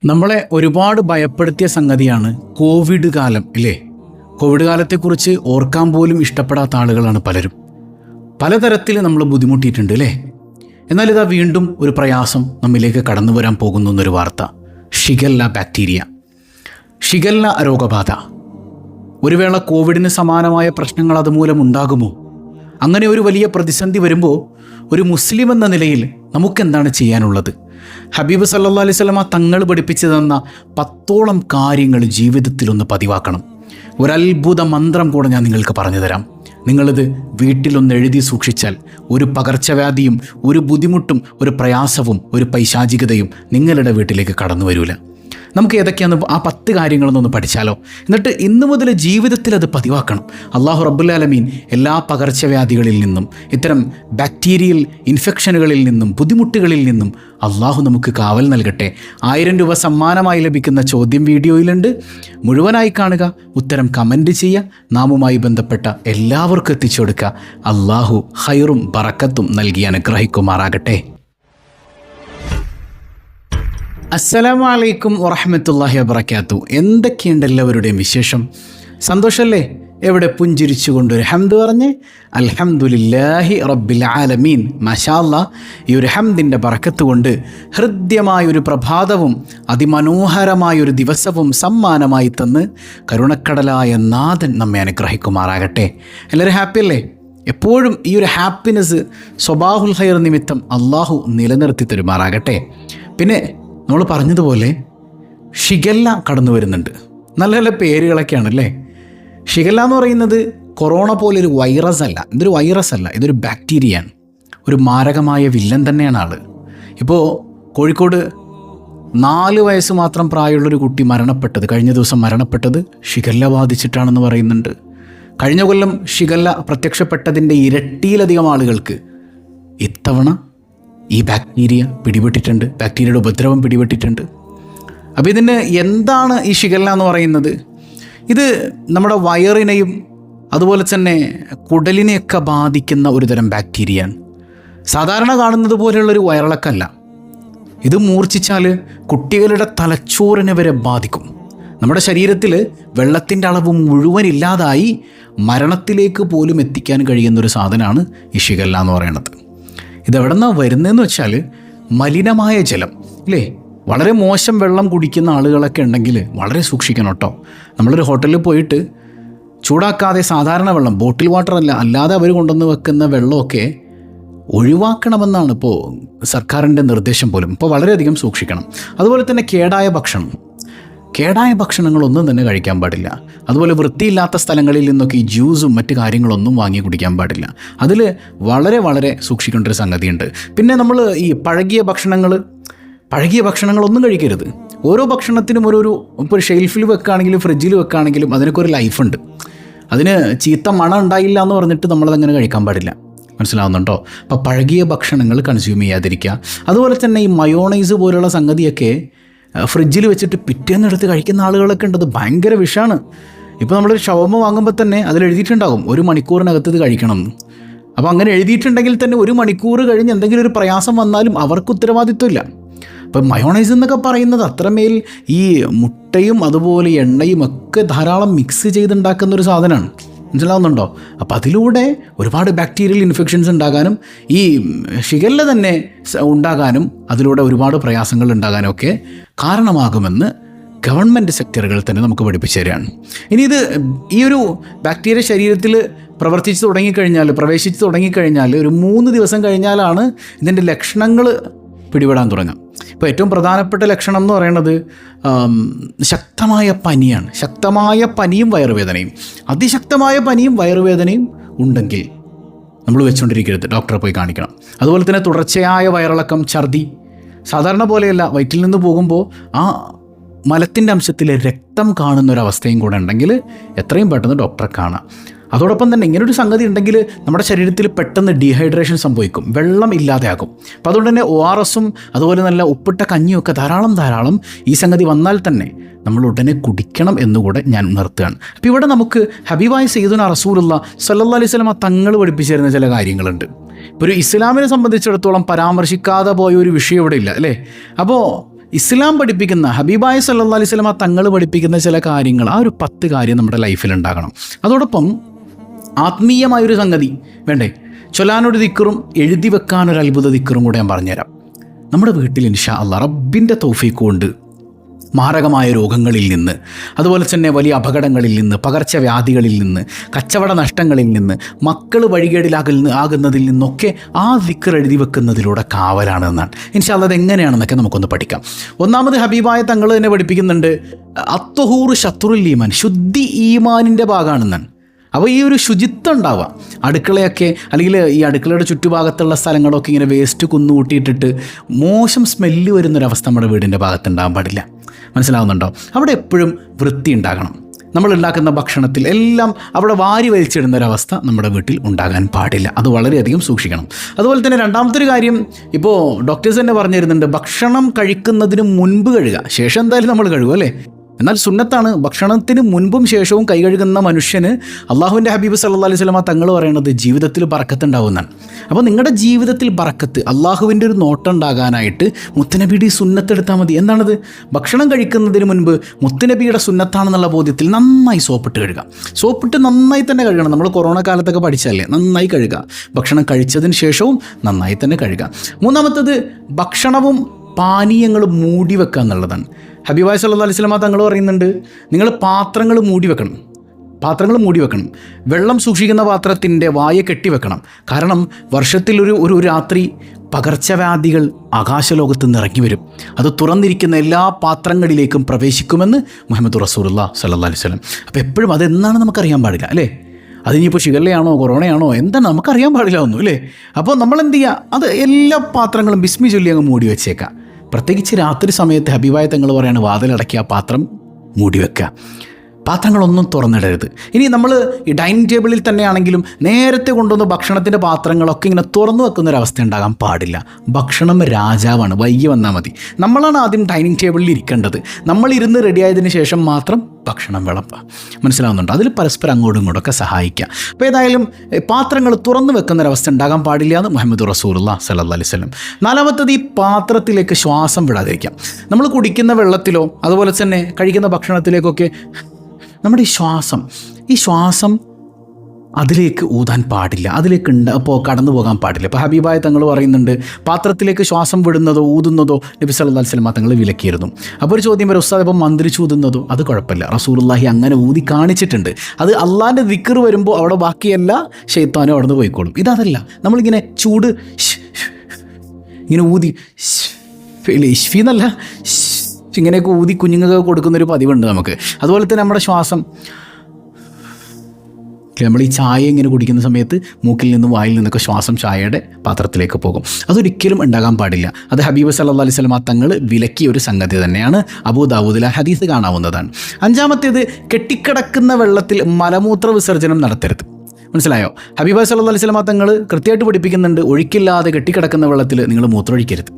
നമ്മളെ ഒരുപാട് ഭയപ്പെടുത്തിയ സംഗതിയാണ് കോവിഡ് കാലം ഇല്ലേ? കോവിഡ് കാലത്തെക്കുറിച്ച് ഓർക്കാൻ പോലും ഇഷ്ടപ്പെടാത്ത ആളുകളാണ് പലരും. പലതരത്തിൽ നമ്മൾ ബുദ്ധിമുട്ടിയിട്ടുണ്ട് അല്ലേ? എന്നാൽ ഇതാ വീണ്ടും ഒരു പ്രയാസം നമ്മിലേക്ക് കടന്നു വരാൻ പോകുന്നു എന്നൊരു വാർത്ത. ഷിഗല്ല ബാക്ടീരിയ, ഷിഗല്ല രോഗബാധ. ഒരു വേള കോവിഡിന് സമാനമായ പ്രശ്നങ്ങൾ അതുമൂലം ഉണ്ടാകുമോ? അങ്ങനെ ഒരു വലിയ പ്രതിസന്ധി വരുമ്പോൾ ഒരു മുസ്ലിം എന്ന നിലയിൽ നമുക്കെന്താണ് ചെയ്യാനുള്ളത്? ഹബീബ് സല്ലല്ലാഹു അലൈഹി വസല്ലമ തങ്ങൾ പഠിപ്പിച്ചു തന്ന 10ഓളം കാര്യങ്ങൾ ജീവിതത്തിലൊന്ന് പതിവാക്കണം. ഒരത്ഭുത മന്ത്രം കൂടെ ഞാൻ നിങ്ങൾക്ക് പറഞ്ഞു തരാം. നിങ്ങളിത് വീട്ടിലൊന്ന് എഴുതി സൂക്ഷിച്ചാൽ ഒരു പകർച്ചവ്യാധിയും ഒരു ബുദ്ധിമുട്ടും ഒരു പ്രയാസവും ഒരു പൈശാചികതയും നിങ്ങളുടെ വീട്ടിലേക്ക് കടന്നു വരില്ല. നമുക്ക് ഏതൊക്കെയാണെന്ന് ആ 10 കാര്യങ്ങളൊന്നൊന്ന് പഠിച്ചാലോ? എന്നിട്ട് ഇന്നു മുതൽ ജീവിതത്തിൽ അത് പതിവാക്കണം. അല്ലാഹു റബ്ബുൽ ആലമീൻ എല്ലാ പകർച്ചവ്യാധികളിൽ നിന്നും, ഇത്തരം ബാക്ടീരിയൽ ഇൻഫെക്ഷനുകളിൽ നിന്നും, ബുദ്ധിമുട്ടുകളിൽ നിന്നും അള്ളാഹു നമുക്ക് കാവൽ നൽകട്ടെ. 1000 രൂപ സമ്മാനമായി ലഭിക്കുന്ന ചോദ്യം വീഡിയോയിലുണ്ട്. മുഴുവനായി കാണുക, ഉത്തരം കമൻറ്റ് ചെയ്യുക, നാമുമായി ബന്ധപ്പെട്ട എല്ലാവർക്കും എത്തിച്ചു കൊടുക്കുക. അള്ളാഹു ഖൈറും ബറക്കത്തും നൽകി അനുഗ്രഹിക്കുമാറാകട്ടെ. അസ്സലാമു അലൈക്കും വറഹ്മത്തുള്ളാഹി വബറകാതുഹു. എന്തൊക്കെയുണ്ട് എല്ലാവരുടെയും വിശേഷം? സന്തോഷമല്ലേ? എവിടെ പുഞ്ചിരിച്ചുകൊണ്ടൊരു ഹംദ് പറഞ്ഞ് അൽഹംദുലില്ലാഹി റബ്ബിൽ ആലമീൻ. മാഷാ അല്ലാഹ്. ഈ ഒരു ഹംദിൻ്റെ ബറക്കത്ത് കൊണ്ട് ഹൃദ്യമായൊരു പ്രഭാതവും അതിമനോഹരമായൊരു ദിവസവും സമ്മാനമായി തന്ന് കരുണക്കടലായ നാഥൻ നമ്മെ അനുഗ്രഹിക്കുമാറാകട്ടെ. എല്ലാവരും ഹാപ്പി അല്ലേ? എപ്പോഴും ഈ ഒരു ഹാപ്പിനെസ് സ്വബാഹുൽ ഖൈർ നിമിത്തം അള്ളാഹു നിലനിർത്തി തരുമാറാകട്ടെ. പിന്നെ നമ്മൾ പറഞ്ഞതുപോലെ ഷിഗല്ല കടന്നു വരുന്നുണ്ട്. നല്ല നല്ല പേരുകളൊക്കെയാണല്ലേ. ഷിഗല്ല എന്ന് പറയുന്നത് കൊറോണ പോലൊരു വൈറസ് അല്ല. ഇതൊരു വൈറസ് അല്ല, ഇതൊരു ബാക്ടീരിയയാണ്. ഒരു മാരകമായ വില്ലൻ തന്നെയാണ് ആൾ. ഇപ്പോൾ കോഴിക്കോട് 4 വയസ്സ് മാത്രം പ്രായമുള്ളൊരു കുട്ടി മരണപ്പെട്ടത്, കഴിഞ്ഞ ദിവസം മരണപ്പെട്ടത് ഷിഗല്ല ബാധിച്ചിട്ടാണെന്ന് പറയുന്നുണ്ട്. കഴിഞ്ഞ കൊല്ലം ഷിഗല്ല പ്രത്യക്ഷപ്പെട്ടതിൻ്റെ ഇരട്ടിയിലധികം ആളുകൾക്ക് ഇത്തവണ ഈ ബാക്ടീരിയ പിടിപെട്ടിട്ടുണ്ട്, ബാക്ടീരിയയുടെ ഉപദ്രവം പിടിപെട്ടിട്ടുണ്ട്. അപ്പോൾ ഇതിന് എന്താണ് ഈ ഷിഗല്ല എന്ന് പറയുന്നത്? ഇത് നമ്മുടെ വയറിനെയും അതുപോലെ തന്നെ കുടലിനെയൊക്കെ ബാധിക്കുന്ന ഒരു തരം ബാക്ടീരിയയാണ്. സാധാരണ കാണുന്നത് പോലെയുള്ളൊരു വയറിളക്കമല്ല. ഇത് മൂർച്ഛിച്ചാൽ കുട്ടികളുടെ തലച്ചോറിനെ വരെ ബാധിക്കും. നമ്മുടെ ശരീരത്തിൽ വെള്ളത്തിൻ്റെ അളവ് മുഴുവൻ ഇല്ലാതായി മരണത്തിലേക്ക് പോലും എത്തിക്കാൻ കഴിയുന്നൊരു സാധനമാണ് ഈ ഷിഗല്ല എന്ന് പറയുന്നത്. ഇതെവിടെ നിന്നാണ് വരുന്നതെന്ന് വെച്ചാൽ മലിനമായ ജലം ഇല്ലേ? വളരെ മോശം വെള്ളം കുടിക്കുന്ന ആളുകളൊക്കെ ഉണ്ടെങ്കിൽ വളരെ സൂക്ഷിക്കണം കേട്ടോ. നമ്മളൊരു ഹോട്ടലിൽ പോയിട്ട് ചൂടാക്കാതെ സാധാരണ വെള്ളം, ബോട്ടിൽ വാട്ടർ അല്ലാതെ അവർ കൊണ്ടുവന്ന് വെക്കുന്ന വെള്ളമൊക്കെ ഒഴിവാക്കണമെന്നാണ് ഇപ്പോൾ സർക്കാരിൻ്റെ നിർദ്ദേശം പോലും. ഇപ്പോൾ വളരെയധികം സൂക്ഷിക്കണം. അതുപോലെ തന്നെ കേടായ ഭക്ഷണങ്ങളൊന്നും തന്നെ കഴിക്കാൻ പാടില്ല. അതുപോലെ വൃത്തിയില്ലാത്ത സ്ഥലങ്ങളിൽ നിന്നൊക്കെ ഈ ജ്യൂസും മറ്റ് കാര്യങ്ങളൊന്നും വാങ്ങി കുടിക്കാൻ പാടില്ല. അതിൽ വളരെ വളരെ സൂക്ഷിക്കേണ്ട ഒരു സംഗതിയുണ്ട്. പിന്നെ നമ്മൾ ഈ പഴകിയ ഭക്ഷണങ്ങളൊന്നും കഴിക്കരുത്. ഓരോ ഭക്ഷണത്തിനും ഇപ്പോൾ ഷെൽഫിൽ വെക്കുകയാണെങ്കിലും ഫ്രിഡ്ജിൽ വെക്കുകയാണെങ്കിലും അതിനൊക്കെ ഒരു ലൈഫുണ്ട്. അതിന് ചീത്ത മണം ഉണ്ടായില്ല എന്ന് പറഞ്ഞിട്ട് നമ്മളതങ്ങനെ കഴിക്കാൻ പാടില്ല. മനസ്സിലാവുന്നുണ്ടോ? അപ്പോൾ പഴകിയ ഭക്ഷണങ്ങൾ കൺസ്യൂം ചെയ്യാതിരിക്കുക. അതുപോലെ തന്നെ ഈ മയോണൈസ് പോലുള്ള സംഗതിയൊക്കെ ഫ്രിഡ്ജിൽ വെച്ചിട്ട് പിറ്റേന്നെടുത്ത് കഴിക്കുന്ന ആളുകളൊക്കെ ഉണ്ട്. അത് ഭയങ്കര വിഷമാണ്. ഇപ്പോൾ നമ്മളൊരു ഷവർമ വാങ്ങുമ്പോൾ തന്നെ അതിലെഴുതിയിട്ടുണ്ടാകും 1 മണിക്കൂറിനകത്ത് ഇത് കഴിക്കണം. അപ്പോൾ അങ്ങനെ എഴുതിയിട്ടുണ്ടെങ്കിൽ തന്നെ 1 മണിക്കൂർ കഴിഞ്ഞ് എന്തെങ്കിലും ഒരു പ്രയാസം വന്നാലും അവർക്ക് ഉത്തരവാദിത്വമില്ല. അപ്പം മയോണൈസ് എന്നൊക്കെ പറയുന്നത് അത്രമേൽ ഈ മുട്ടയും അതുപോലെ എണ്ണയും ഒക്കെ ധാരാളം മിക്സ് ചെയ്തുണ്ടാക്കുന്നൊരു സാധനമാണ്. മനസ്സിലാവുന്നുണ്ടോ? അപ്പോൾ അതിലൂടെ ഒരുപാട് ബാക്ടീരിയൽ ഇൻഫെക്ഷൻസ് ഉണ്ടാകാനും ഈ ഷിഗല്ല തന്നെ ഉണ്ടാകാനും അതിലൂടെ ഒരുപാട് പ്രയാസങ്ങൾ ഉണ്ടാകാനും ഒക്കെ കാരണമാകുമെന്ന് ഗവൺമെൻറ് സെക്ടറുകൾ തന്നെ നമുക്ക് പഠിപ്പിച്ചു തരികയാണ്. ഇനി ഈ ഒരു ബാക്ടീരിയ ശരീരത്തിൽ പ്രവേശിച്ച് തുടങ്ങിക്കഴിഞ്ഞാൽ ഒരു 3 ദിവസം കഴിഞ്ഞാലാണ് ഇതിൻ്റെ ലക്ഷണങ്ങൾ പിടിപെടാൻ തുടങ്ങുക. ഇപ്പോൾ ഏറ്റവും പ്രധാനപ്പെട്ട ലക്ഷണം എന്ന് പറയുന്നത് ശക്തമായ പനിയാണ്. ശക്തമായ പനിയും വയറുവേദനയും, അതിശക്തമായ പനിയും വയറുവേദനയും ഉണ്ടെങ്കിൽ നമ്മൾ വെച്ചുകൊണ്ടിരിക്കരുത്, ഡോക്ടറെ പോയി കാണിക്കണം. അതുപോലെ തന്നെ തുടർച്ചയായ വയറിളക്കം, ഛർദി, സാധാരണ പോലെയല്ല, വയറ്റിൽ നിന്ന് പോകുമ്പോൾ ആ മലത്തിൻ്റെ അംശത്തിൽ രക്തം കാണുന്നൊരവസ്ഥയും കൂടെ ഉണ്ടെങ്കിൽ എത്രയും പെട്ടെന്ന് ഡോക്ടറെ കാണാം. അതോടൊപ്പം തന്നെ ഇങ്ങനൊരു സംഗതി ഉണ്ടെങ്കിൽ നമ്മുടെ ശരീരത്തിൽ പെട്ടെന്ന് ഡീഹൈഡ്രേഷൻ സംഭവിക്കും, വെള്ളം ഇല്ലാതെയാകും. അപ്പോൾ അതുകൊണ്ട് തന്നെ ORSഉം അതുപോലെ നല്ല ഉപ്പിട്ട കഞ്ഞിയൊക്കെ ധാരാളം ഈ സംഗതി വന്നാൽ തന്നെ നമ്മൾ ഉടനെ കുടിക്കണം എന്നുകൂടെ ഞാൻ നിർത്തുകയാണ്. അപ്പോൾ ഇവിടെ നമുക്ക് ഹബീബായ സയ്യിദുനാ റസൂലുള്ളാഹി സ്വല്ലല്ലാഹു അലൈഹി വസല്ലം തങ്ങൾ പഠിപ്പിച്ചു തരുന്ന ചില കാര്യങ്ങളുണ്ട്. ഇപ്പോൾ ഒരു ഇസ്ലാമിനെ സംബന്ധിച്ചിടത്തോളം പരാമർശിക്കാതെ പോയ ഒരു വിഷയം ഇവിടെ ഇല്ല അല്ലേ? അപ്പോൾ ഇസ്ലാം പഠിപ്പിക്കുന്ന ഹബീബായ സല്ലല്ലാഹു അലൈഹി വസല്ലമ തങ്ങൾ പഠിപ്പിക്കുന്ന ചില കാര്യങ്ങൾ, ആ ഒരു 10 കാര്യം നമ്മുടെ ലൈഫിൽ ഉണ്ടാകണം. അതോടൊപ്പം ആത്മീയമായൊരു സംഗതി വേണ്ടേ, ചൊല്ലാനൊരു ദിക്റും എഴുതി വെക്കാനൊരു അത്ഭുത ദിക്റും കൂടെ ഞാൻ പറഞ്ഞുതരാം. നമ്മുടെ വീട്ടിൽ ഇൻഷാ അല്ലാഹ് റബ്ബിൻ്റെ തൗഫീഖ് കൊണ്ട് മാരകമായ രോഗങ്ങളിൽ നിന്ന്, അതുപോലെ തന്നെ വലിയ അപകടങ്ങളിൽ നിന്ന്, പകർച്ചവ്യാധികളിൽ നിന്ന്, കച്ചവട നഷ്ടങ്ങളിൽ നിന്ന്, മക്കൾ വഴികേടിലാകുന്നതിൽ നിന്നൊക്കെ ആ ദിക്ർ എഴുതി വെക്കുന്നതിലൂടെ കാവലാണെന്നാണ്. ഇൻഷാ അല്ലാഹ് അതെങ്ങനെയാണെന്നൊക്കെ നമുക്കൊന്ന് പഠിക്കാം. ഒന്നാമത് ഹബീബായ തങ്ങൾ തന്നെ പഠിപ്പിക്കുന്നുണ്ട്, അത്തൊഹൂർ ശത്രുൽ ഈമാൻ, ശുദ്ധി ഈമാനിൻ്റെ ഭാഗമാണെന്നാണ്. അപ്പോൾ ഈ ഒരു ശുചിത്വം ഉണ്ടാവുക, അടുക്കളയൊക്കെ അല്ലെങ്കിൽ ഈ അടുക്കളയുടെ ചുറ്റുഭാഗത്തുള്ള സ്ഥലങ്ങളൊക്കെ ഇങ്ങനെ വേസ്റ്റ് കുന്നുകൂട്ടിയിട്ടിട്ട് മോശം സ്മെല്ല് വരുന്നൊരവസ്ഥ നമ്മുടെ വീടിൻ്റെ ഭാഗത്തുണ്ടാകാൻ പാടില്ല. മനസ്സിലാവുന്നുണ്ടോ? അവിടെ എപ്പോഴും വൃത്തി ഉണ്ടാകണം. നമ്മൾ ഉണ്ടാക്കുന്ന ഭക്ഷണത്തിൽ എല്ലാം അവിടെ വാരി വലിച്ചിടുന്നൊരവസ്ഥ നമ്മുടെ വീട്ടിൽ ഉണ്ടാകാൻ പാടില്ല. അത് വളരെയധികം സൂക്ഷിക്കണം. അതുപോലെ തന്നെ രണ്ടാമത്തെ ഒരു കാര്യം, ഇപ്പോൾ ഡോക്ടേഴ്സ് തന്നെ പറഞ്ഞു തരുന്നുണ്ട്, ഭക്ഷണം കഴിക്കുന്നതിന് മുൻപ് കഴുകുക, ശേഷം എന്തായാലും നമ്മൾ കഴുകും അല്ലേ. എന്നാൽ സുന്നത്താണ് ഭക്ഷണത്തിന് മുൻപും ശേഷവും കൈ കഴുകുന്ന മനുഷ്യന് അള്ളാഹുവിൻ്റെ ഹബീബ് സല്ലല്ലാഹു അലൈഹി വസല്ലമ തങ്ങൾ പറയുന്നത് ജീവിതത്തിൽ ബറക്കത്ത് ഉണ്ടാവുന്നതാണ്. അപ്പോൾ നിങ്ങളുടെ ജീവിതത്തിൽ ബറക്കത്ത്, അള്ളാഹുവിൻ്റെ ഒരു നോട്ടം ഉണ്ടാകാനായിട്ട് മുത്തുനബിയുടെ ഈ സുന്നത്തെടുത്താൽ മതി. എന്താണത്? ഭക്ഷണം കഴിക്കുന്നതിന് മുൻപ് മുത്തുനബിയുടെ സുന്നത്താണെന്നുള്ള ബോധ്യത്തിൽ നന്നായി സോപ്പിട്ട് കഴുകുക. സോപ്പിട്ട് നന്നായി തന്നെ കഴുകണം. നമ്മൾ കൊറോണ കാലത്തൊക്കെ പഠിച്ചല്ലേ, നന്നായി കഴുകുക. ഭക്ഷണം കഴിച്ചതിന് ശേഷവും നന്നായി തന്നെ കഴുകുക. മൂന്നാമത്തത് ഭക്ഷണവും പാനീയങ്ങളും മൂടി വെക്കുക എന്നുള്ളതാണ്. ഹബീബായ സല്ലല്ലാഹു അലൈഹി വസല്ലമ തങ്ങൾ പറയുന്നുണ്ട്, നിങ്ങൾ പാത്രങ്ങൾ മൂടി വെക്കണം. വെള്ളം സൂക്ഷിക്കുന്ന പാത്രത്തിൻ്റെ വായ കെട്ടിവെക്കണം. കാരണം വർഷത്തിൽ ഒരു രാത്രി പകർച്ചവ്യാധികൾ ആകാശലോകത്ത് നിന്ന് ഇറങ്ങി വരും. അത് തുറന്നിരിക്കുന്ന എല്ലാ പാത്രങ്ങളിലേക്കും പ്രവേശിക്കുമെന്ന് മുഹമ്മദ് റസൂലുള്ളാഹി സ്വല്ലല്ലാഹു അലൈഹി വസല്ലം. അപ്പോൾ എപ്പോഴും അതെന്നാണ് നമുക്കറിയാൻ പാടില്ല അല്ലേ. അതിനിപ്പോൾ ഷിഗല്ലയാണോ കൊറോണയാണോ എന്താണ് നമുക്കറിയാൻ പാടില്ല ഒന്നും അല്ലേ. അപ്പോൾ നമ്മൾ എന്ത് ചെയ്യുക, അത് എല്ലാ പാത്രങ്ങളും ബിസ്മി ചൊല്ലി അങ്ങ് മൂടി വെച്ചേക്കാം. പ്രത്യേകിച്ച് രാത്രി സമയത്ത് ഹബീബായ തങ്ങൾ പറയാണ്, വാതിലടക്കി ആ പാത്രം മൂടി വെക്കുക. പാത്രങ്ങളൊന്നും തുറന്നിടരുത്. ഇനി നമ്മൾ ഈ ഡൈനിങ് ടേബിളിൽ തന്നെയാണെങ്കിലും നേരത്തെ കൊണ്ടുവന്ന് ഭക്ഷണത്തിൻ്റെ പാത്രങ്ങളൊക്കെ ഇങ്ങനെ തുറന്നു വെക്കുന്നൊരവസ്ഥ ഉണ്ടാകാൻ പാടില്ല. ഭക്ഷണം രാജാവാണ്, വൈകി വന്നാൽ മതി. നമ്മളാണ് ആദ്യം ഡൈനിങ് ടേബിളിൽ ഇരിക്കേണ്ടത്. നമ്മളിരുന്ന് റെഡിയായതിനു ശേഷം മാത്രം ഭക്ഷണം വിളമ്പുക. മനസ്സിലാവുന്നുണ്ട്? അതിൽ പരസ്പരം അങ്ങോട്ടും ഇങ്ങോട്ടൊക്കെ സഹായിക്കുക. അപ്പോൾ ഏതായാലും പാത്രങ്ങൾ തുറന്നു വെക്കുന്നൊരവസ്ഥ ഉണ്ടാകാൻ പാടില്ല എന്ന് മുഹമ്മദ് റസൂലുള്ളാഹി സ്വല്ലല്ലാഹു അലൈഹി വസല്ലം. നാലാമത്തത്, ഈ പാത്രത്തിലേക്ക് ശ്വാസം വിടാതിരിക്കാം. നമ്മൾ കുടിക്കുന്ന വെള്ളത്തിലോ അതുപോലെ തന്നെ കഴിക്കുന്ന ഭക്ഷണത്തിലേക്കൊക്കെ നമ്മുടെ ഈ ശ്വാസം അതിലേക്ക് ഊതാൻ പാടില്ല, അതിലേക്ക് അപ്പോൾ കടന്നു പോകാൻ പാടില്ല. ഇപ്പോൾ ഹബീബായ തങ്ങൾ പറയുന്നുണ്ട്, പാത്രത്തിലേക്ക് ശ്വാസം വിടുന്നതോ ഊതുന്നതോ നബി സല്ലല്ലാഹു അലൈഹി വസല്ലം തങ്ങൾ വിലക്കിയിരുന്നു. അപ്പോൾ ഒരു ചോദ്യം വരും, ഉസ്താദ് ഇപ്പം മന്ത്രിച്ച് ഊതുന്നതോ? അത് കുഴപ്പമില്ല, റസൂലുള്ളാഹി അങ്ങനെ ഊതി കാണിച്ചിട്ടുണ്ട്. അത് അള്ളാഹിൻ്റെ ദിക്ർ വരുമ്പോൾ അവിടെ ബാക്കിയല്ല ശൈത്താനും അവിടെ നിന്ന് പോയിക്കോളും. ഇതല്ല, നമ്മളിങ്ങനെ ചൂട് ഇങ്ങനെ ഊതി ഇഷ്ഫി എന്നല്ല ഇങ്ങനെയൊക്കെ ഊതി കുഞ്ഞുങ്ങൾക്ക് കൊടുക്കുന്നൊരു പതിവുണ്ട് നമുക്ക്. അതുപോലെ തന്നെ നമ്മുടെ ശ്വാസം, നമ്മൾ ഈ ചായ ഇങ്ങനെ കുടിക്കുന്ന സമയത്ത് മൂക്കിൽ നിന്നും വായിൽ നിന്നൊക്കെ ശ്വാസം ചായയുടെ പാത്രത്തിലേക്ക് പോകും. അതൊരിക്കലും ഉണ്ടാകാൻ പാടില്ല. അത് ഹബീബ് സല്ലല്ലാഹു അലൈഹി വസല്ലം തങ്ങൾ വിലക്കിയ ഒരു സംഗതി തന്നെയാണ്. അബൂ ദാവൂദിലെ ഹദീസ് കാണാവുന്നതാണ്. അഞ്ചാമത്തേത്, കെട്ടിക്കിടക്കുന്ന വെള്ളത്തിൽ മലമൂത്ര വിസർജനം നടത്തരുത്. മനസ്സിലായോ? ഹബീബ് സല്ലല്ലാഹു അലൈഹി വസല്ലം തങ്ങൾ കൃത്യമായിട്ട് പഠിപ്പിക്കുന്നുണ്ട്, ഒഴുക്കില്ലാതെ കെട്ടിക്കിടക്കുന്ന വെള്ളത്തിൽ നിങ്ങൾ മൂത്രമൊഴിക്കരുത്.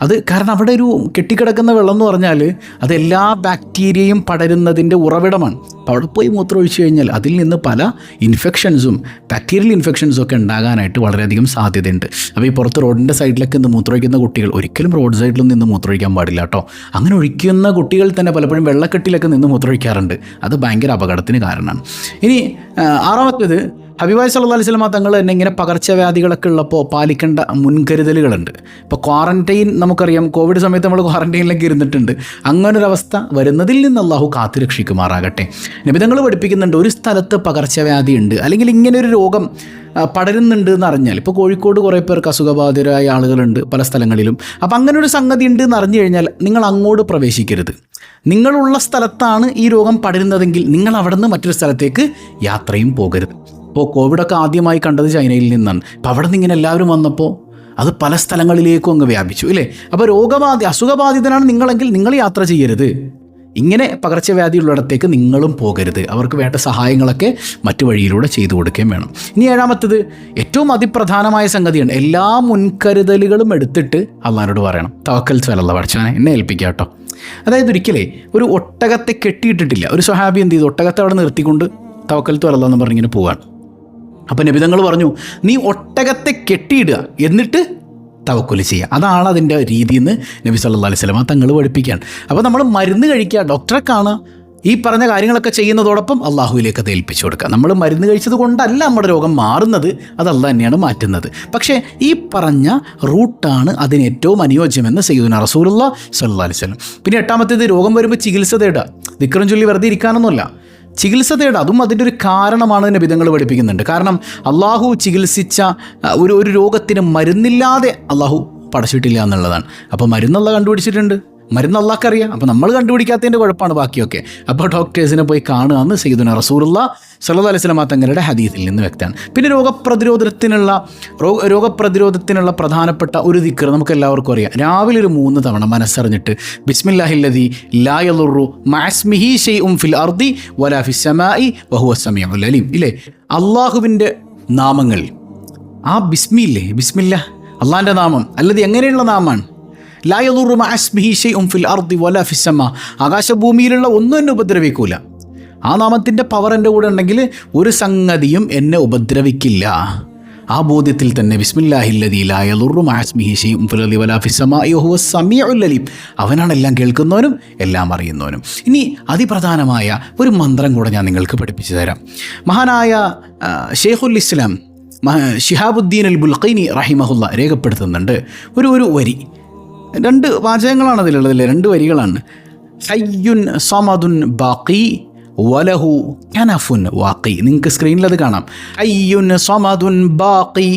അത് കാരണം അവിടെ ഒരു കെട്ടിക്കിടക്കുന്ന വെള്ളം എന്ന് പറഞ്ഞാൽ അത് എല്ലാ ബാക്ടീരിയയും പടരുന്നതിൻ്റെ ഉറവിടമാണ്. അപ്പോൾ അവിടെ പോയി മൂത്രം ഒഴിച്ചു കഴിഞ്ഞാൽ അതിൽ നിന്ന് പല ഇൻഫെക്ഷൻസും ബാക്ടീരിയൽ ഇൻഫെക്ഷൻസും ഒക്കെ ഉണ്ടാകാനായിട്ട് വളരെയധികം സാധ്യതയുണ്ട്. അപ്പോൾ ഈ പുറത്ത് റോഡിൻ്റെ സൈഡിലൊക്കെ നിന്ന് മൂത്രമൊഴിക്കുന്ന കുട്ടികൾ ഒരിക്കലും റോഡ് സൈഡിലും നിന്ന് മൂത്രമൊഴിക്കാൻ പാടില്ല കേട്ടോ. അങ്ങനെ ഒഴിക്കുന്ന കുട്ടികൾ തന്നെ പലപ്പോഴും വെള്ളക്കെട്ടിലൊക്കെ നിന്ന് മൂത്രമൊഴിക്കാറുണ്ട്. അത് ഭയങ്കര അപകടത്തിന് കാരണമാണ്. ഇനി ആറാമത്തേത്, ഹബീബായ സല്ലല്ലാഹു അലൈഹി വസല്ലം തങ്ങൾ തന്നെ ഇങ്ങനെ പകർച്ചവ്യാധികളൊക്കെ ഉള്ളപ്പോൾ പാലിക്കേണ്ട മുൻകരുതലുകളുണ്ട്. ഇപ്പോൾ ക്വാറൻറ്റൈൻ നമുക്കറിയാം, കോവിഡ് സമയത്ത് നമ്മൾ ക്വാറൻറ്റൈനിലൊക്കെ ഇരുന്നിട്ടുണ്ട്. അങ്ങനൊരവസ്ഥ വരുന്നതിൽ നിന്ന് അള്ളാഹു കാത്തു രക്ഷിക്കുമാറാകട്ടെ. നബി തങ്ങൾ പഠിപ്പിക്കുന്നുണ്ട്, ഒരു സ്ഥലത്ത് പകർച്ചവ്യാധി ഉണ്ട് അല്ലെങ്കിൽ ഇങ്ങനെ ഒരു രോഗം പടരുന്നുണ്ട് എന്ന് അറിഞ്ഞാൽ, ഇപ്പോൾ കോഴിക്കോട് കുറേ പേർക്ക് അസുഖബാധിതരായ ആളുകളുണ്ട് പല സ്ഥലങ്ങളിലും. അപ്പോൾ അങ്ങനെ ഒരു സംഗതി ഉണ്ട് എന്ന് അറിഞ്ഞു കഴിഞ്ഞാൽ നിങ്ങൾ അങ്ങോട്ട് പ്രവേശിക്കരുത്. നിങ്ങളുള്ള സ്ഥലത്താണ് ഈ രോഗം പടരുന്നതെങ്കിൽ നിങ്ങൾ അവിടെ നിന്ന് മറ്റൊരു സ്ഥലത്തേക്ക് യാത്രയും പോകരുത്. ഇപ്പോൾ കോവിഡൊക്കെ ആദ്യമായി കണ്ടത് ചൈനയിൽ നിന്നാണ്. അപ്പോൾ അവിടെ നിന്ന് ഇങ്ങനെ എല്ലാവരും വന്നപ്പോൾ അത് പല സ്ഥലങ്ങളിലേക്കും അങ്ങ് വ്യാപിച്ചു ഇല്ലേ. അപ്പോൾ അസുഖബാധിതനാണ് നിങ്ങളെങ്കിൽ നിങ്ങൾ യാത്ര ചെയ്യരുത്. ഇങ്ങനെ പകർച്ചവ്യാധിയുള്ളിടത്തേക്ക് നിങ്ങളും പോകരുത്. അവർക്ക് വേണ്ട സഹായങ്ങളൊക്കെ മറ്റു വഴിയിലൂടെ ചെയ്തു കൊടുക്കുകയും വേണം. ഇനി ഏഴാമത്തത്, ഏറ്റവും അതിപ്രധാനമായ സംഗതിയാണ്, എല്ലാ മുൻകരുതലുകളും എടുത്തിട്ട് അള്ളാഹിനോട് പറയണം, തവക്കൽതു അലല്ലാഹ്, പഠിച്ചവനെ എന്നെ ഏൽപ്പിക്കുക കേട്ടോ. അതായത് ഒരിക്കലേ ഒരു ഒട്ടകത്തെ കെട്ടിയിട്ടിട്ടില്ല ഒരു സ്വഹാബി എന്ത് ചെയ്തു, ഒട്ടകത്തെ അവിടെ നിർത്തിക്കൊണ്ട് തവക്കൽതു അലല്ലാഹ് എന്ന് പറഞ്ഞിങ്ങനെ പോവാണ്. അപ്പം നബി തങ്ങൾ പറഞ്ഞു, നീ ഒട്ടകത്തെ കെട്ടിയിടുക, എന്നിട്ട് തവക്കുൽ ചെയ്യുക. അതാണ് അതിൻ്റെ രീതി എന്ന് നബി സല്ലല്ലാഹു അലൈഹി വസല്ലം തങ്ങൾ പഠിപ്പിക്കുകയാണ്. അപ്പോൾ നമ്മൾ മരുന്ന് കഴിക്കുക, ഡോക്ടറെ കാണുക, ഈ പറഞ്ഞ കാര്യങ്ങളൊക്കെ ചെയ്യുന്നതോടൊപ്പം അള്ളാഹുവിലേക്ക് അത് ഏൽപ്പിച്ചു കൊടുക്കുക. നമ്മൾ മരുന്ന് കഴിച്ചത് കൊണ്ടല്ല നമ്മുടെ രോഗം മാറുന്നത്, അത് അള്ളാഹ് തന്നെയാണ് മാറ്റുന്നത്. പക്ഷേ ഈ പറഞ്ഞ റൂട്ടാണ് അതിന് ഏറ്റവും അനുയോജ്യമെന്ന് സയ്യിദുനാ റസൂലുള്ളാഹി സ്വല്ലല്ലാഹു അലൈഹി വസല്ലം. പിന്നെ എട്ടാമത്തേത്, രോഗം വരുമ്പോൾ ചികിത്സ തേടുക. ദിക്റും ചൊല്ലി വെറുതെ ഇരിക്കാനൊന്നുമല്ല, ചികിത്സ തേടുക. അതും അതിൻ്റെ ഒരു കാരണമാണ് നബിതങ്ങൾ പഠിപ്പിക്കുന്നുണ്ട്. കാരണം അള്ളാഹു ചികിത്സിച്ച ഒരു രോഗത്തിന് മരുന്നില്ലാതെ അള്ളാഹു പടച്ചിട്ടില്ല എന്നുള്ളതാണ്. അപ്പോൾ മരുന്നുള്ള കണ്ടുപിടിച്ചിട്ടുണ്ട്, മരുന്ന് അള്ളാഹ്ക്കറിയാം. അപ്പോൾ നമ്മൾ കണ്ടുപിടിക്കാത്തതിൻ്റെ കുഴപ്പമാണ് ബാക്കിയൊക്കെ. അപ്പോൾ ഡോക്ടേഴ്സിനെ പോയി കാണുക എന്ന് സയ്യിദുനാ റസൂലുള്ളാഹി സ്വല്ലല്ലാഹു അലൈഹി വസല്ലം തങ്ങളുടെ ഹദീസിൽ നിന്ന് വ്യക്തമാണ്. പിന്നെ രോഗപ്രതിരോധത്തിനുള്ള പ്രധാനപ്പെട്ട ഒരു ദിക്ർ നമുക്ക് എല്ലാവർക്കും അറിയാം. രാവിലെ ഒരു 3 തവണ മനസ്സറിഞ്ഞിട്ട് ബിസ്മില്ലാഹില്ലദീ ലാ യളുറു മഅസ്മിഹി ശൈഉൻ ഫിൽ അർദി വലാ ഫിസ് സമാഇ വഹുവസ് സമീഉൽ അലീം. ഇല്ലേ, അള്ളാഹുവിൻ്റെ നാമങ്ങൾ, ആ ബിസ്മില്ലേ, ബിസ്മില്ലാ അള്ളാഹിൻ്റെ നാമം അല്ലത് എങ്ങനെയുള്ള നാമമാണ്? ലാ യളുറു മഅസ്മിഹി ശൈഉൻ ഫിൽ അർദി വലാ ഫിസ് സമാ, ആകാശഭൂമിയിലുള്ള ഒന്നും എന്നെ ഉപദ്രവിക്കൂല. ആ നാമത്തിൻ്റെ പവർ എൻ്റെ കൂടെ ഉണ്ടെങ്കിൽ ഒരു സംഗതിയും എന്നെ ഉപദ്രവിക്കില്ല. ആ ബോധ്യത്തിൽ തന്നെ ബിസ്മില്ലാഹില്ലദീ ലാ യളുറു മഅസ്മിഹി ശൈഉൻ ഫിൽ അർദി വലാ ഫിസ് സമാഇ വഹുവസ് സമീഉൽ അലീം. അവനാണ് എല്ലാം കേൾക്കുന്നവനും എല്ലാം അറിയുന്നവനും. ഇനി അതിപ്രധാനമായ ഒരു മന്ത്രം കൂടെ ഞാൻ നിങ്ങൾക്ക് പഠിപ്പിച്ചു തരാം. മഹാനായ ഷെയ്ഖുൽ ഇസ്ലാം ശിഹാബുദ്ദീൻ അൽ ബുൽഖൈനി റഹിമഹുല്ലാ രേഖപ്പെടുത്തുന്നുണ്ട് ഒരു വരി. 2 വാചകങ്ങളാണ് അതിലുള്ളതില്ലേ, 2 വരികളാണ്. ഹയ്യുൻ സമദുൻ ബാഖി വലഹു കനഫുൻ വാഖി. നിങ്ങൾക്ക് സ്ക്രീനിലത് കാണാം. ഹയ്യുൻ സമദുൻ ബാഖി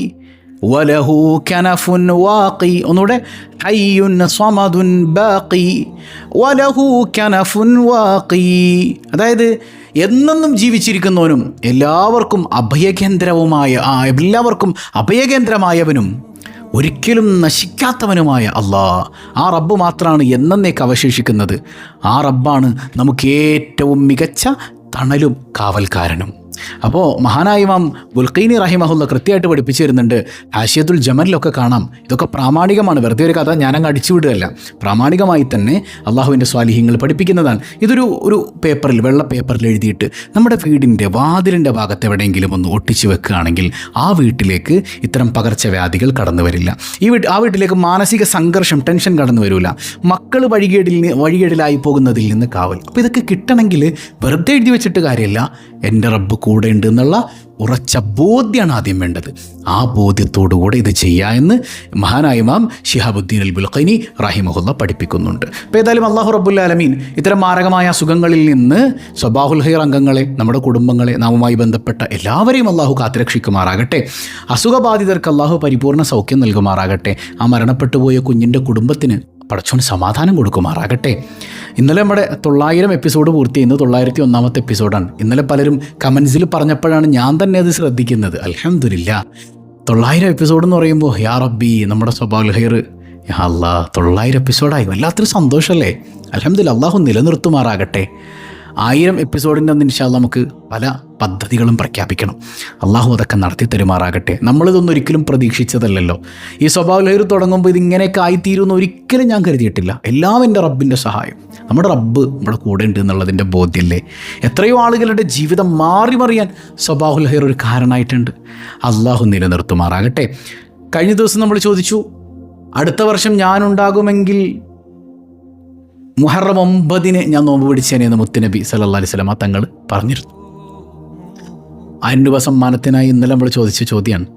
വലഹു കനഫുൻ വാഖി. ഒന്നുകൂടെ, ഹയ്യുൻ സമദുൻ ബാഖി വലഹു കനഫുൻ വാഖി. അതായത് എന്നെന്നും ജീവിച്ചിരിക്കുന്നവനും എല്ലാവർക്കും അഭയകേന്ദ്രമായവനും ഒരിക്കലും നശിക്കാത്തവനുമായ അല്ലാഹ്, ആ റബ്ബ് മാത്രമാണ് എന്നേക്ക് അവശേഷിക്കുന്നത്. ആ റബ്ബാണ് നമുക്ക് ഏറ്റവും മികച്ച തണലും കാവൽക്കാരനും. അപ്പോൾ മഹാനായ ഇമാം ബുൽഖൈനി റഹിമഹുല്ല കൃത്യമായിട്ട് പഠിപ്പിച്ചു തരുന്നുണ്ട്. ഹാഷിയത്തുൽ ജമലിലൊക്കെ കാണാം. ഇതൊക്കെ പ്രാമാണികമാണ്, വെറുതെ ഒരു കഥ ഞാനങ്ങ് അടിച്ചു വിടുകയല്ല. പ്രാമാണികമായി തന്നെ അള്ളാഹുവിൻ്റെ സ്വാലിഹീങ്ങൾ പഠിപ്പിക്കുന്നതാണ്. ഒരു പേപ്പറിൽ, വെള്ള പേപ്പറിൽ എഴുതിയിട്ട് നമ്മുടെ വീടിൻ്റെ വാതിലിൻ്റെ ഭാഗത്ത് എവിടെയെങ്കിലും ഒന്ന് ഒട്ടിച്ചു വെക്കുകയാണെങ്കിൽ ആ വീട്ടിലേക്ക് ഇത്തരം പകർച്ചവ്യാധികൾ കടന്നു വരില്ല. ആ വീട്ടിലേക്ക് മാനസിക സംഘർഷം, ടെൻഷൻ കടന്നു വരില്ല. മക്കൾ വഴികേടിലായി പോകുന്നതിൽ നിന്ന് കാവൽ. അപ്പോൾ ഇതൊക്കെ കിട്ടണമെങ്കിൽ വെറുതെ എഴുതി വെച്ചിട്ട് കാര്യമില്ല, എൻ്റെ റബ്ബ് കൂടെ ഉണ്ട് എന്നുള്ള ഉറച്ച ബോധ്യമാണ് ആദ്യം വേണ്ടത്. ആ ബോധ്യത്തോടുകൂടെ ഇത് ചെയ്യുക എന്ന് മഹാനായ ഇമാം ശിഹാബുദ്ദീൻ അൽ ബുൽഖൈനി റഹിമഹുല്ലാ പഠിപ്പിക്കുന്നുണ്ട്. അപ്പോൾ ഏതായാലും അല്ലാഹു റബ്ബുൽ ആലമീൻ ഇത്തരം മാരകമായ അസുഖങ്ങളിൽ നിന്ന് സ്വബാഹുൽ ഖൈർ അംഗങ്ങളെ, നമ്മുടെ കുടുംബങ്ങളെ, നാമുമായി ബന്ധപ്പെട്ട എല്ലാവരെയും അല്ലാഹു കാത്തുരക്ഷിക്കുമാറാകട്ടെ. അസുഖബാധിതർക്ക് അല്ലാഹു പരിപൂർണ്ണ സൗഖ്യം നൽകുമാറാകട്ടെ. ആ മരണപ്പെട്ടുപോയ കുഞ്ഞിൻ്റെ കുടുംബത്തിന് പടച്ചോൻ സമാധാനം കൊടുക്കുമാറാകട്ടെ. ഇന്നലെ നമ്മുടെ 900 എപ്പിസോഡ് പൂർത്തിയായിരുന്നു. 901ാമത്തെ എപ്പിസോഡാണ്. ഇന്നലെ പലരും കമൻസിൽ പറഞ്ഞപ്പോഴാണ് ഞാൻ തന്നെ അത് ശ്രദ്ധിക്കുന്നത്. അൽഹംദുലില്ലാ, 900 എപ്പിസോഡ് എന്ന് പറയുമ്പോൾ യാ റബ്ബി, നമ്മുടെ സ്വബാഹുൽ ഖൈർ, യാ അല്ലാഹ് 900 എപ്പിസോഡായി. വല്ലാത്തൊരു സന്തോഷമല്ലേ. അൽഹംദുലില്ലാ, അള്ളാഹു നിലനിർത്തുമാറാകട്ടെ. 1000 എപ്പിസോഡിൻ്റെ അന്ന് ഇൻഷാ അല്ലാഹ് നമുക്ക് പല പദ്ധതികളും പ്രഖ്യാപിക്കണം. അള്ളാഹു അതൊക്കെ നടത്തി തരുമാറാകട്ടെ. നമ്മളിതൊന്നും ഒരിക്കലും പ്രതീക്ഷിച്ചതല്ലല്ലോ. ഈ സ്വബാഹുൽ ഖൈർ തുടങ്ങുമ്പോൾ ഇതിങ്ങനെയൊക്കെ ആയിത്തീരുമെന്ന് ഒരിക്കലും ഞാൻ കരുതിയിട്ടില്ല. എല്ലാം എൻ്റെ റബ്ബിൻ്റെ സഹായം. നമ്മുടെ റബ്ബ് നമ്മുടെ കൂടെ ഉണ്ട് എന്നുള്ളതിൻ്റെ ബോധ്യമല്ലേ. എത്രയോ ആളുകളുടെ ജീവിതം മാറിമറിയാൻ സ്വബാഹുൽ ഖൈർ ഒരു കാരണമായിട്ടുണ്ട്. അള്ളാഹു നിലനിർത്തുമാറാകട്ടെ. കഴിഞ്ഞ ദിവസം നമ്മൾ ചോദിച്ചു, അടുത്ത വർഷം ഞാനുണ്ടാകുമെങ്കിൽ മുഹറം 9 ഞാൻ നോമ്പ് പിടിച്ചേനെന്ന് മുത്തുനബി സല്ലല്ലാഹു അലൈഹി വസല്ലം തങ്ങൾ പറഞ്ഞിരുന്നു. 1000 രൂപ സമ്മാനത്തിനായി ഇന്നലെ നമ്മൾ ചോദിച്ച ചോദ്യമാണ്,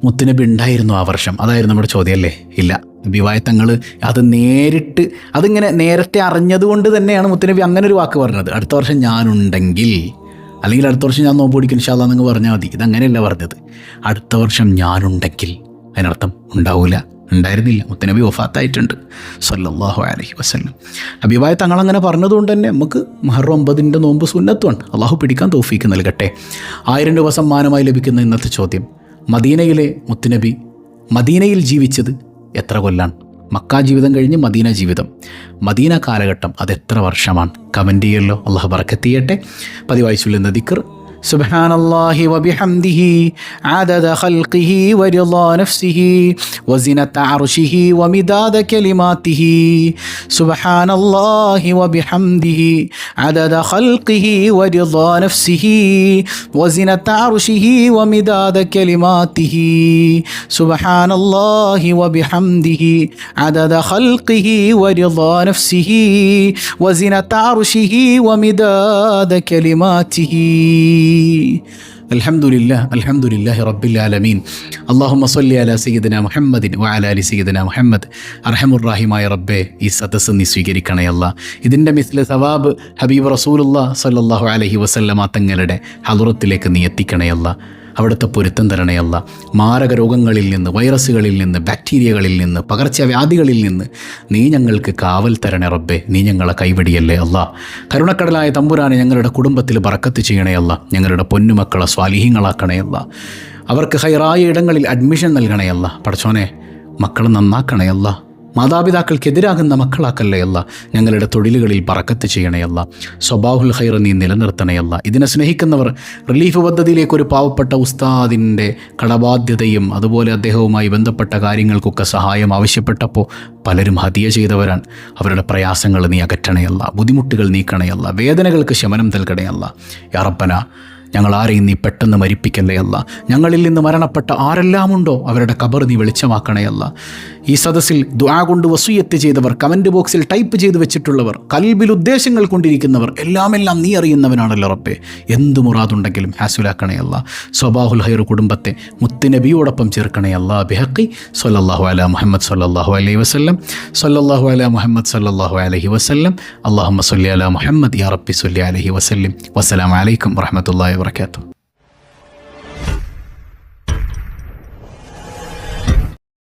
മുത്തുനബി ഉണ്ടായിരുന്നു ആ വർഷം? അതായിരുന്നു നമ്മുടെ ചോദ്യം അല്ലേ? ഇല്ല. നബിവായ തങ്ങൾ അത് നേരിട്ട്, അതിങ്ങനെ നേരത്തെ അറിഞ്ഞതുകൊണ്ട് തന്നെയാണ് മുത്തുനബി അങ്ങനെ ഒരു വാക്ക് പറഞ്ഞത്. അടുത്ത വർഷം ഞാനുണ്ടെങ്കിൽ, അല്ലെങ്കിൽ അടുത്ത വർഷം ഞാൻ നോമ്പ് പിടിക്കും ഇൻഷാ അല്ലാഹ് എന്ന് പറഞ്ഞാൽ മതി. ഇതങ്ങനെയല്ല പറഞ്ഞത്. അടുത്ത വർഷം ഞാനുണ്ടെങ്കിൽ, അതിനർത്ഥം ഉണ്ടാവില്ല, ഉണ്ടായിരുന്നില്ല. മുത്തുനബി വഫാത്തായിട്ടുണ്ട് സല്ലല്ലാഹു അലൈഹി വസല്ലം. ഹബീബായ തങ്ങളങ്ങനെ പറഞ്ഞതുകൊണ്ട് തന്നെ നമുക്ക് മുഹറം 9 നോമ്പ് സുന്നത്തുമാണ്. അള്ളാഹു പിടിക്കാൻ തൗഫീക്ക് നൽകട്ടെ. 1000 രൂപ സമ്മാനമായി ലഭിക്കുന്ന ഇന്നത്തെ ചോദ്യം, മദീനയിലെ മുത്തുനബി മദീനയിൽ ജീവിച്ചത് എത്ര കൊല്ലാണ്? മക്ക ജീവിതം കഴിഞ്ഞ് മദീന ജീവിതം, മദീന കാലഘട്ടം, അതെത്ര വർഷമാണ്? കമൻറ്റ് ചെയ്യല്ലോ. അള്ളാഹു ബറക്കത്ത് ചെയ്യട്ടെ. പതിവായി ചൊല്ലുന്ന ദിക്ർ സുബ്ഹാനല്ലാഹി വബിഹംദിഹി അദദ ഖൽഖിഹി വറിളാ നഫ്സിഹി വസിനത അർശിഹി വമിദാദ കലിമാതിഹി സുബ്ഹാനല്ലാഹി വബിഹംദിഹി അദദ ഖൽഖിഹി വറിളാ നഫ്സിഹി വസിനത അർശിഹി വമിദാദ കലിമാതിഹി സുബ്ഹാനല്ലാഹി വബിഹംദിഹി അദദ ഖൽഖിഹി വറിളാ നഫ്സിഹി വസിനത അർശിഹി വമിദാദ കലിമാതിഹി. അൽഹംദുലില്ലാഹി റബ്ബിൽ ആലമീൻ. അല്ലാഹുമ്മ സ്വല്ലി അലാ സയ്യിദിനാ മുഹമ്മദിൻ വഅലാ ആലി സയ്യിദിനാ മുഹമ്മദ്. അർഹമുർ റഹീമായ റബ്ബേ, ഈ സദസ്സ് നീ സ്വീകരിക്കണേ അല്ലാ. ഇതിൻ്റെ മിസ്ല സവാബ് ഹബീബ് റസൂലുള്ളാഹി സ്വല്ലല്ലാഹു അലൈഹി വസല്ലമ തങ്ങളുടെ ഹളറത്തിലേക്ക് നീ എത്തിക്കണേ അല്ലാ. അവിടുത്തെ പൊരുത്തം തരണേ അല്ല. മാരക രോഗങ്ങളിൽ നിന്ന്, വൈറസുകളിൽ നിന്ന്, ബാക്ടീരിയകളിൽ നിന്ന്, പകർച്ചവ്യാധികളിൽ നിന്ന് നീ ഞങ്ങൾക്ക് കാവൽ തരണേ റബ്ബേ. നീ ഞങ്ങളെ കൈവടിയല്ലേ അല്ല. കരുണക്കടലായ തമ്പുരാനെ ഞങ്ങളുടെ കുടുംബത്തിൽ ബറക്കത്ത് ചെയ്യണേ അല്ല. ഞങ്ങളുടെ പൊന്നുമക്കളെ സ്വാലിഹീങ്ങളാക്കണേ അല്ല. അവർക്ക് ഹൈറായ ഇടങ്ങളിൽ അഡ്മിഷൻ നൽകണേ അല്ല. പടച്ചോനെ, മക്കളെ നന്നാക്കണേ അല്ല. മാതാപിതാക്കൾക്കെതിരാകുന്ന മക്കളാക്കല്ലേ അല്ല. ഞങ്ങളുടെ തൊഴിലുകളിൽ ബറക്കത്ത് ചെയ്യണയല്ല. സ്വബാഹുൽ ഖൈർ നീ നിലനിർത്തണയല്ല. ഇതിനെ സ്നേഹിക്കുന്നവർ റിലീഫ് പദ്ധതിയിലേക്ക് ഒരു പാവപ്പെട്ട ഉസ്താദിൻ്റെ കടബാധ്യതയും അതുപോലെ അദ്ദേഹവുമായി ബന്ധപ്പെട്ട കാര്യങ്ങൾക്കൊക്കെ സഹായം ആവശ്യപ്പെട്ടപ്പോൾ പലരും ഹദിയ ചെയ്തവരാണ്. അവരുടെ പ്രയാസങ്ങൾ നീ അകറ്റണയല്ല, ബുദ്ധിമുട്ടുകൾ നീക്കണയല്ല, വേദനകൾക്ക് ശമനം നൽകണയല്ല. യാ റബ്ബന, ഞങ്ങൾ ആരെയും നീ പെട്ടെന്ന് മരിപ്പിക്കല്ലേ അല്ല. ഞങ്ങളിൽ നിന്ന് മരണപ്പെട്ട ആരെല്ലാമുണ്ടോ അവരുടെ ഖബർ നീ വെളിച്ചമാക്കണയല്ല. ഈ സദസ്സിൽ ദുആ കൊണ്ട് വസിയ്യത്ത് ചെയ്തവർ, കമൻറ്റ് ബോക്സിൽ ടൈപ്പ് ചെയ്ത് വെച്ചിട്ടുള്ളവർ, കൽബിൽ ഉദ്ദേശങ്ങൾ കൊണ്ടിരിക്കുന്നവർ, എല്ലാം നീ അറിയുന്നവനാണല്ലോ റബ്ബേ. എന്ത് മുറാദുണ്ടെങ്കിലും ഹാസുലാക്കണയല്ല. സ്വബാഹുൽ ഖൈർ കുടുംബത്തെ മുത്തുനബിയോടൊപ്പം ചേർക്കണയല്ല. ബിഹഖി സ്വല്ലല്ലാഹു അലാ മുഹമ്മദ് സ്വല്ലല്ലാഹു അലൈഹി വസല്ലം, സ്വല്ലല്ലാഹു അലാ മുഹമ്മദ് സ്വല്ലല്ലാഹു അലൈഹി വസല്ലം. അല്ലാഹുമ്മ സ്വല്ലി അലാ മുഹമ്മദ് യാ റബ്ബി സ്വല്ലി അലൈഹി വസല്ലം. വസ്സലാമു അലൈക്കും വറഹ്മത്തുള്ളാഹി വബറകാതുഹു.